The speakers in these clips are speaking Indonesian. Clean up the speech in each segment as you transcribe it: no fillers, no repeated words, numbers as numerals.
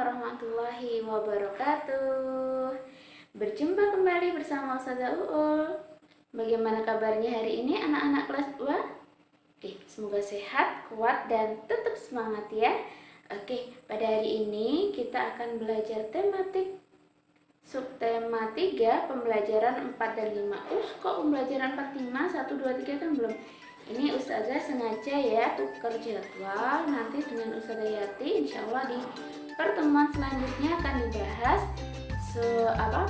warahmatullahi wabarakatuh. Berjumpa kembali bersama Ustazah Uul. Bagaimana kabarnya hari ini anak-anak kelas 2? Semoga sehat, kuat, dan tetap semangat ya. Pada hari ini kita akan belajar tematik subtema 3, pembelajaran 4 dan 5. Kok pembelajaran 4, 5, 1, 2, 3 kan belum? Ini Ustazah sengaja ya tukar jadwal. Nanti dengan Ustazah Yati insya Allah di pertemuan selanjutnya akan dibahas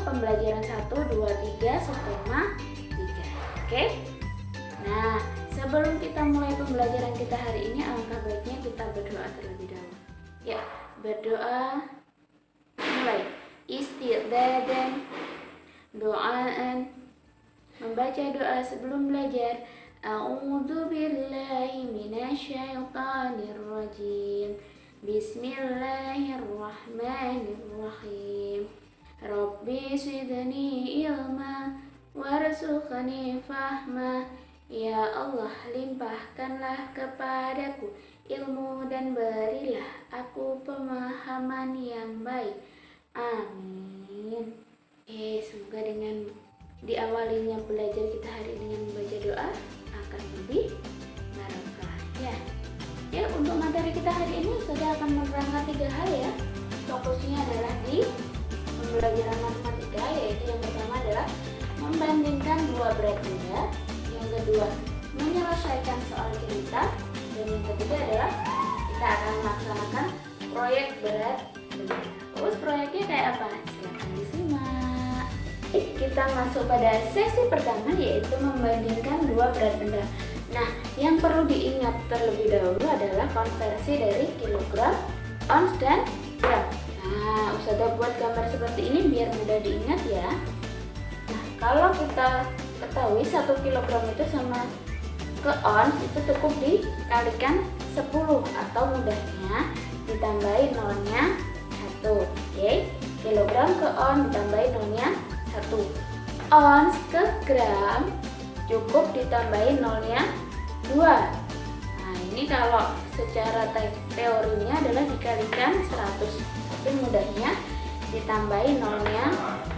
pembelajaran 1, 2, 3 subtema 3. Oke? Nah, sebelum kita mulai pembelajaran kita hari ini, alangkah baiknya kita berdoa terlebih dahulu. Ya, berdoa. Mulai. Isti'dadan, doaan, membaca doa sebelum belajar. A'udzu billahi minasyaitonir rajim. Bismillahirrahmanirrahim. Rabbi zidni ilma warzuqni fahma. Ya Allah, limpahkanlah kepadaku ilmu dan berilah aku pemahaman yang baik. Amin. Semoga dengan diawalinya belajar kita hari ini dengan membaca doa akan lebih barokah ya. Untuk materi kita hari ini sudah akan menerangkan 3 hal ya. Fokusnya adalah di pembelajaran matematika, yaitu yang pertama adalah membandingkan 2 berat benda, yang kedua menyelesaikan soal cerita, dan yang ketiga adalah kita akan melaksanakan proyek berat benda. Terus proyeknya kayak apa? Silahkan disimak. Kita masuk pada sesi pertama, yaitu membandingkan 2 berat benda. Nah, yang perlu diingat terlebih dahulu adalah konversi dari kilogram, ons, dan gram. Nah, Ustazah buat gambar seperti ini biar mudah diingat ya. Nah, kalau kita ketahui 1 kilogram itu sama ke ons itu cukup dikalikan 10, atau mudahnya ditambahin nolnya 1. Kilogram ke ons ditambahin nolnya 1. Ons ke gram cukup ditambahin nolnya 2. Nah, ini kalau secara teorinya adalah dikalikan 100, tapi mudahnya ditambahin nolnya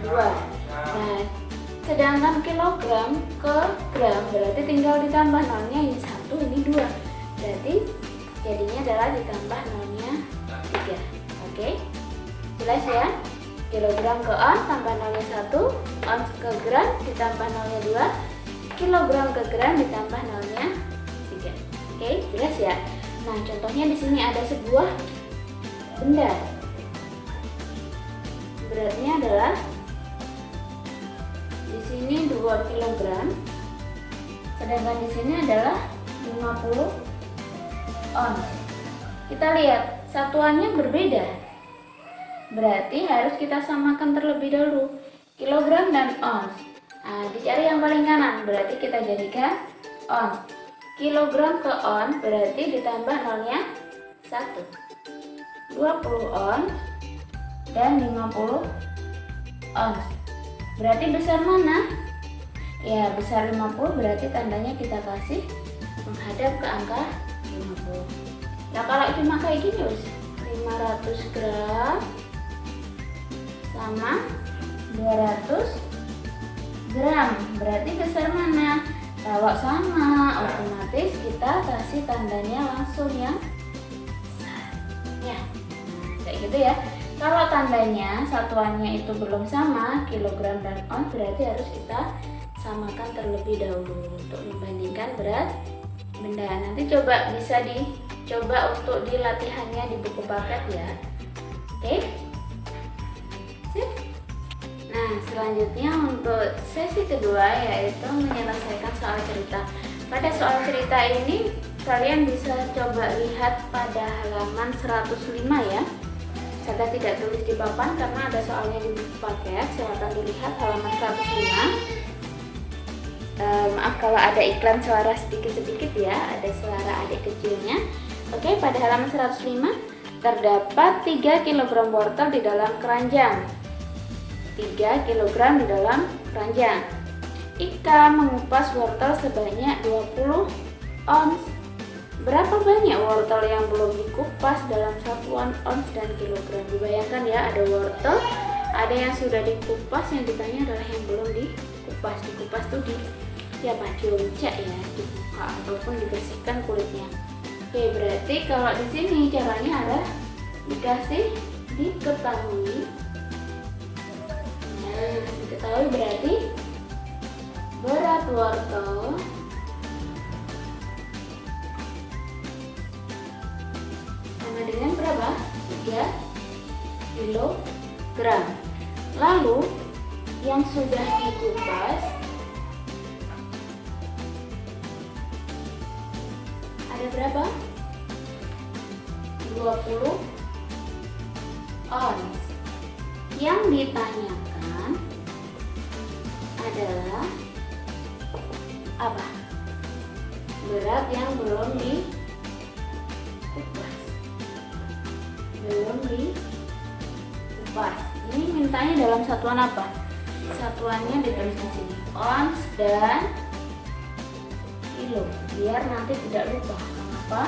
2. Nah, sedangkan kilogram ke gram berarti tinggal ditambah nolnya, ini 1, ini 2. Berarti jadinya adalah ditambah nolnya 3. Oke? Jelas ya? Kilogram ke ons tambah nolnya 1, ons ke gram ditambah nolnya 2, kilogram ke gram ditambah nolnya 3. Oke, jelas ya? Nah, contohnya di sini ada sebuah benda. Beratnya adalah di sini 2 kilogram, sedangkan di sini adalah 50 ons. Kita lihat satuannya berbeda. Berarti harus kita samakan terlebih dahulu kilogram dan ons. Nah, dicari yang paling kanan, berarti kita jadikan ons. Kilogram ke ons berarti ditambah nolnya 1. 20 ons dan 50 ons. Berarti besar mana? Ya, besar 50, berarti tandanya kita kasih menghadap ke angka 50. Nah, kalau cuma kayak gini, 500 gram sama 200 gram, berarti besar mana? Kalau sama, otomatis kita kasih tandanya langsung yang besar ya. Kayak gitu ya. Kalau tandanya satuannya itu belum sama, kilogram dan ons, berarti harus kita samakan terlebih dahulu untuk membandingkan berat benda. Nanti bisa dicoba untuk di latihannya di buku paket ya. Oke? Sip. Nah, selanjutnya untuk sesi kedua, yaitu menyelesaikan soal cerita. Pada soal cerita ini kalian bisa coba lihat pada halaman 105 ya. Saya tidak tulis di papan karena ada soalnya di buku paket. Silakan dilihat halaman 105. Maaf kalau ada iklan suara sedikit-sedikit ya, ada suara adik kecilnya. Oke, pada halaman 105 terdapat 3 kg wortel di dalam keranjang. 3 kg di dalam keranjang. Ika mengupas wortel sebanyak 20 ons. Berapa banyak wortel yang belum dikupas dalam satuan ons dan kilogram? Dibayangkan ya, ada wortel, ada yang sudah dikupas, yang ditanya adalah yang belum dikupas. Dikupas tuh dioncek ya, dibuka ataupun dibersihkan kulitnya. Oke, berarti kalau di sini caranya ada dikasih diketahui. Nah, diketahui berarti berat wortel sama dengan berapa? 3 kilogram. Lalu yang sudah dikupas ada berapa? 20 ons. Yang ditanyakan adalah apa? Berat yang belum dikupas. Ini mintanya dalam satuan apa? Satuannya ditulis di sini, ons dan kilo, biar nanti tidak lupa. Kenapa?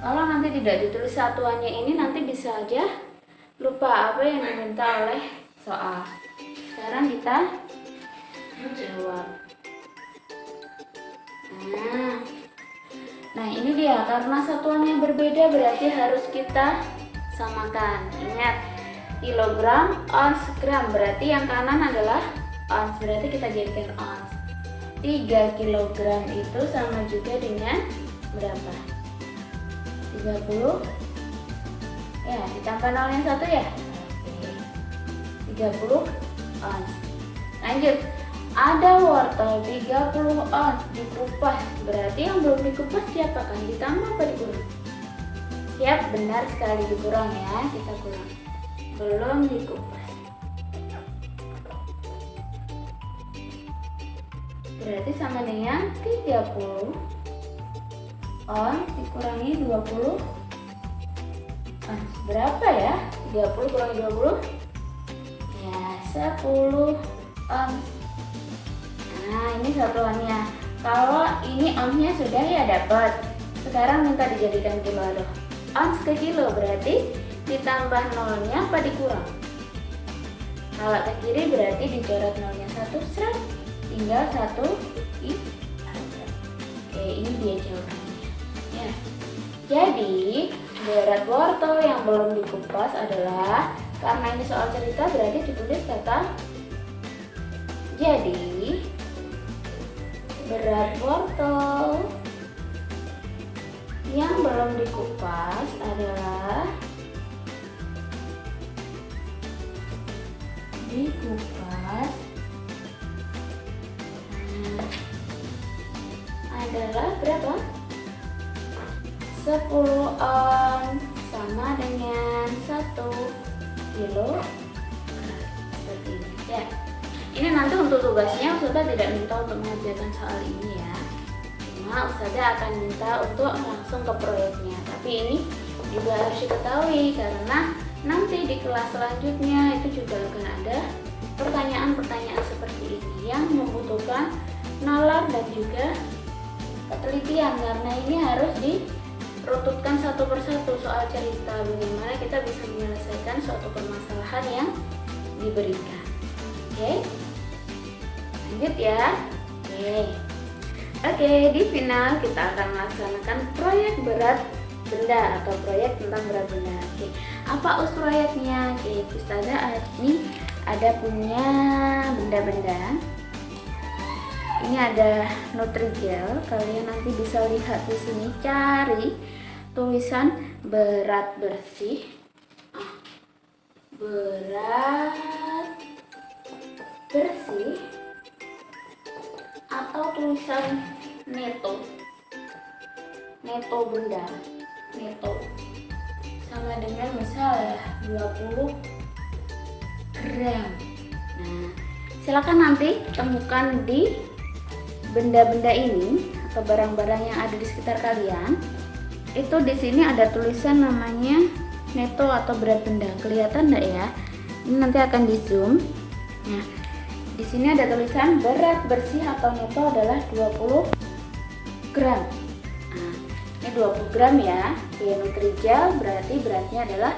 Kalau nanti tidak ditulis satuannya ini, nanti bisa aja lupa apa yang diminta oleh soal. Sekarang kita jawab. Nah ini dia, karena satuannya berbeda berarti harus kita samakan. Ingat, kilogram, ons, gram, berarti yang kanan adalah ons, berarti kita jadikan ons. 3 kilogram itu sama juga dengan berapa? 30 ya, ditambah nolnya 1 ya. Oke, 30 ons. Lanjut, ada wortel 30 ons dikupas, berarti yang belum dikupas diapakan? Ditambah apa dikurang? Siap, benar sekali, dikurang ya, kita kurang. Belum dikupas, berarti sama dengan 30 ons dikurangi 20 ons. Berapa ya? 30 kurangi 20 ya 10 ons. Nah ini satuannya. Kalau ini onsnya sudah ya dapat. Sekarang minta dijadikan kilo. Aduh, ons ke kilo berarti ditambah nolnya apa dikurang? Kalau ke kiri berarti dicoret nolnya 1, seret, tinggal 1 i. Oke, ini dia jawabannya ya. Jadi berat wortel yang belum dikupas adalah, karena ini soal cerita berarti ditulis kata. Jadi berat wortel yang belum dikupas adalah adalah berapa? 10 ons sama dengan 1 kilo. Seperti ini ya. Ini nanti untuk tugasnya Ustazah tidak minta untuk mengerjakan soal ini ya. Cuma Ustazah akan minta untuk langsung ke proyeknya. Tapi ini juga harus diketahui karena nanti di kelas selanjutnya itu juga akan ada pertanyaan-pertanyaan seperti ini yang membutuhkan nalar dan juga ketelitian, karena ini harus dirututkan satu persatu soal cerita bagaimana kita bisa menyelesaikan suatu permasalahan yang diberikan. Oke, lanjut ya. Oke, di final kita akan melaksanakan proyek berat benda atau proyek tentang berat benda. Oke, apa proyeknya? Oke, Ustazah ini ada punya benda-benda. Ini ada Nutrijel. Kalian nanti bisa lihat di sini, cari tulisan berat bersih. Berat bersih atau tulisan neto benda, neto sama dengan misal ya 20 gram. Nah, silakan nanti temukan di benda-benda ini atau barang-barang yang ada di sekitar kalian. Itu di sini ada tulisan namanya neto atau berat benda. Kelihatan enggak ya? Ini nanti akan di zoom. Nah, di sini ada tulisan berat bersih atau neto adalah 20 gram. Nah, Ini 20 gram ya. Oke, Nutrijel berarti beratnya adalah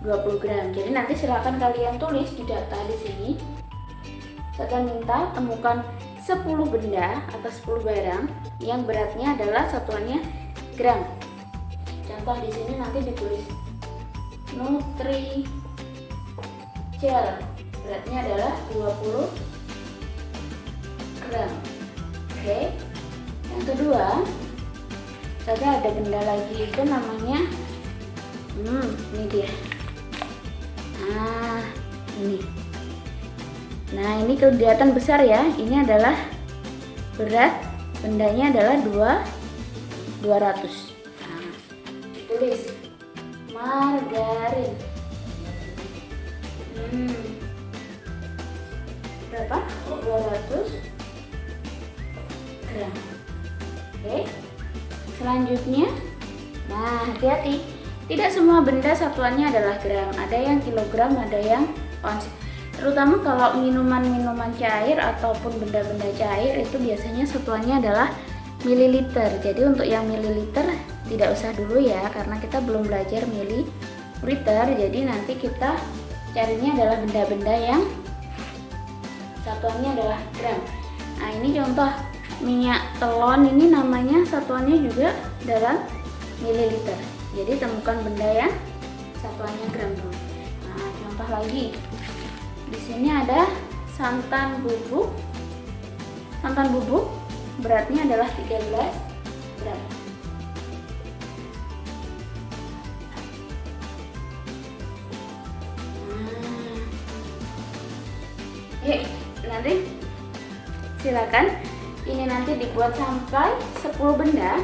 20 gram. Jadi nanti silakan kalian tulis di data di sini. Saya akan minta temukan 10 benda atau 10 barang yang beratnya adalah satuannya gram. Contoh di sini nanti ditulis Nutrijel beratnya adalah 20 gram. Oke. Yang kedua, saya ada benda lagi itu namanya ini dia. Nah, ini. Nah, ini kelihatan besar ya. Ini adalah berat bendanya adalah 200. Nah, tulis margarin. Berapa? 200 gram. Oke. Selanjutnya, nah hati-hati. Tidak semua benda satuannya adalah gram. Ada yang kilogram, ada yang ons. Terutama kalau minuman-minuman cair ataupun benda-benda cair itu biasanya satuannya adalah mililiter. Jadi untuk yang mililiter tidak usah dulu ya, karena kita belum belajar mililiter. Jadi nanti kita carinya adalah benda-benda yang satuannya adalah gram. Nah, ini contoh minyak telon, ini namanya satuannya juga dalam mililiter. Jadi temukan benda yang satuannya gram dulu. Nah, contoh lagi. Di sini ada santan bubuk. Santan bubuk beratnya adalah 13 gram. Nanti silakan ini nanti dibuat sampai 10 benda.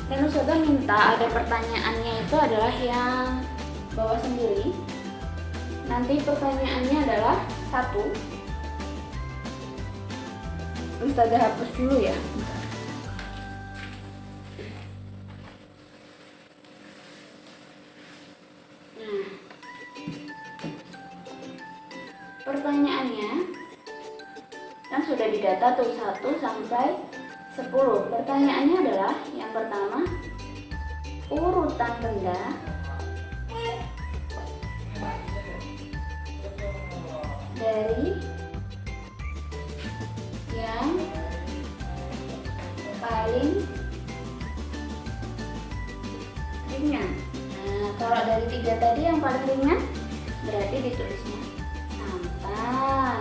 Dan Ustazah minta ada pertanyaannya itu adalah yang bawah sendiri. Nanti pertanyaannya adalah 1. Ustazah hapus dulu ya. Nah, pertanyaannya kan sudah didata tuh 1 sampai 10. Pertanyaannya adalah yang pertama, urutan benda dari yang paling ringan. Nah, kalau dari 3 tadi yang paling ringan berarti ditulisnya santan,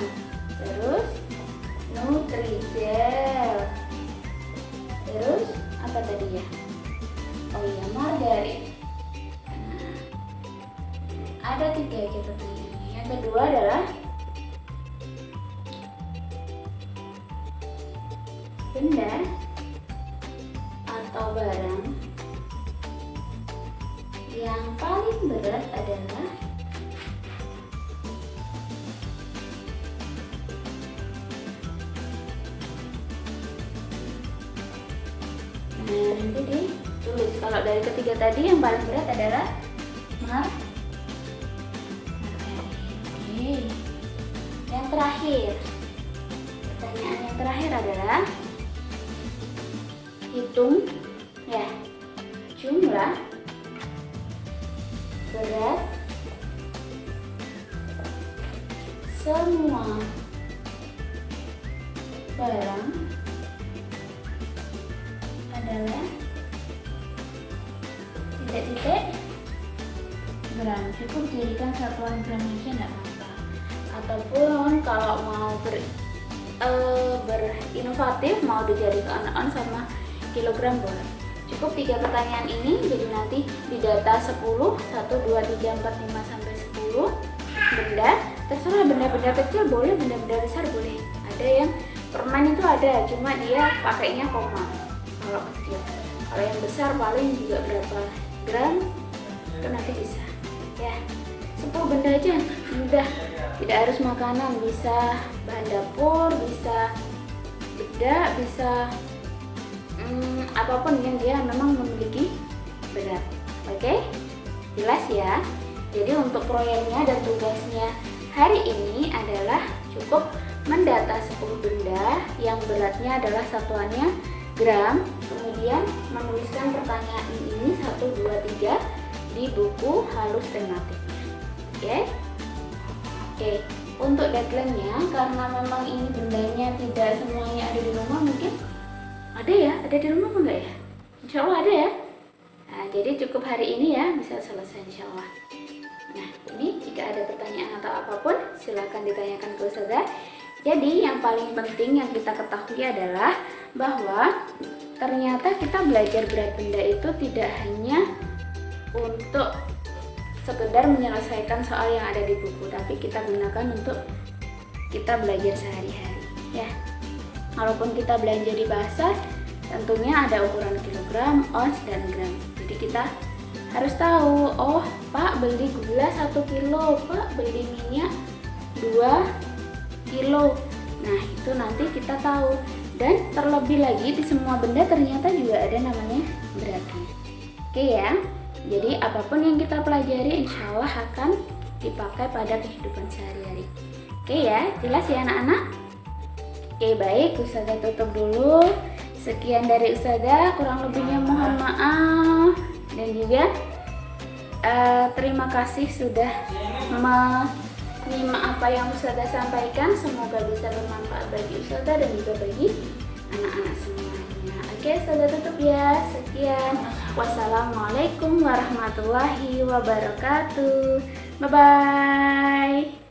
terus Nutrijel, terus apa tadi ya? Oh iya, margarin. Nah, ada 3 aja pertanyaannya. Yang kedua adalah benda atau barang yang paling berat adalah nanti ditulis. Kalau dari ketiga tadi yang paling berat adalah margarin. Yang terakhir, pertanyaan yang terakhir adalah hitung ya jumlah berat semua barang adalah titik-titik gram. Cukup jadikan satuan gram aja enggak apa-apa. Ataupun kalau mau berinovatif mau dijadikan on sama kilogram boleh. Cukup 3 pertanyaan ini, jadi nanti di data 10, 1, 2, 3, 4, 5 sampai 10 benda. Terserah benda-benda kecil boleh, benda-benda besar boleh. Ada yang permen itu ada, cuma dia pakainya koma kalau kecil. Kalau yang besar paling juga berapa gram itu nanti bisa ya. 10 benda aja mudah, tidak harus makanan, bisa bahan dapur, bisa bedak, bisa apapun yang dia memang memiliki berat. Oke, jelas ya. Jadi untuk proyeknya dan tugasnya hari ini adalah cukup mendata 10 benda yang beratnya adalah satuannya gram, kemudian menuliskan pertanyaan ini 1, 2, 3 di buku halus tematiknya. Oke. Untuk deadline-nya, karena memang ini bendanya tidak semuanya ada di rumah, mungkin ada di rumah apa enggak ya? Insya Allah ada ya. Nah, jadi cukup hari ini ya, bisa selesai insya Allah. Nah, ini jika ada pertanyaan atau apapun silakan ditanyakan ke Ustazah. Jadi yang paling penting yang kita ketahui adalah bahwa ternyata kita belajar berat benda itu tidak hanya untuk sekedar menyelesaikan soal yang ada di buku, tapi kita gunakan untuk kita belajar sehari-hari ya. Walaupun kita belanja di pasar, tentunya ada ukuran kilogram, ons, dan gram. Jadi kita harus tahu, oh Pak beli gula 1 kilo, Pak beli minyak 2 kilo. Nah itu nanti kita tahu. Dan terlebih lagi di semua benda ternyata juga ada namanya beratnya. Oke ya. Jadi apapun yang kita pelajari insya Allah akan dipakai pada kehidupan sehari-hari. Oke ya, jelas ya anak-anak? Oke baik, Ustazah tutup dulu. Sekian dari Ustazah, kurang lebihnya mohon maaf. Dan juga terima kasih sudah menyimak apa yang Ustazah sampaikan. Semoga bisa bermanfaat bagi Ustazah dan juga bagi anak-anak semuanya. Oke, Ustazah tutup ya. Sekian. Wassalamualaikum warahmatullahi wabarakatuh. Bye-bye.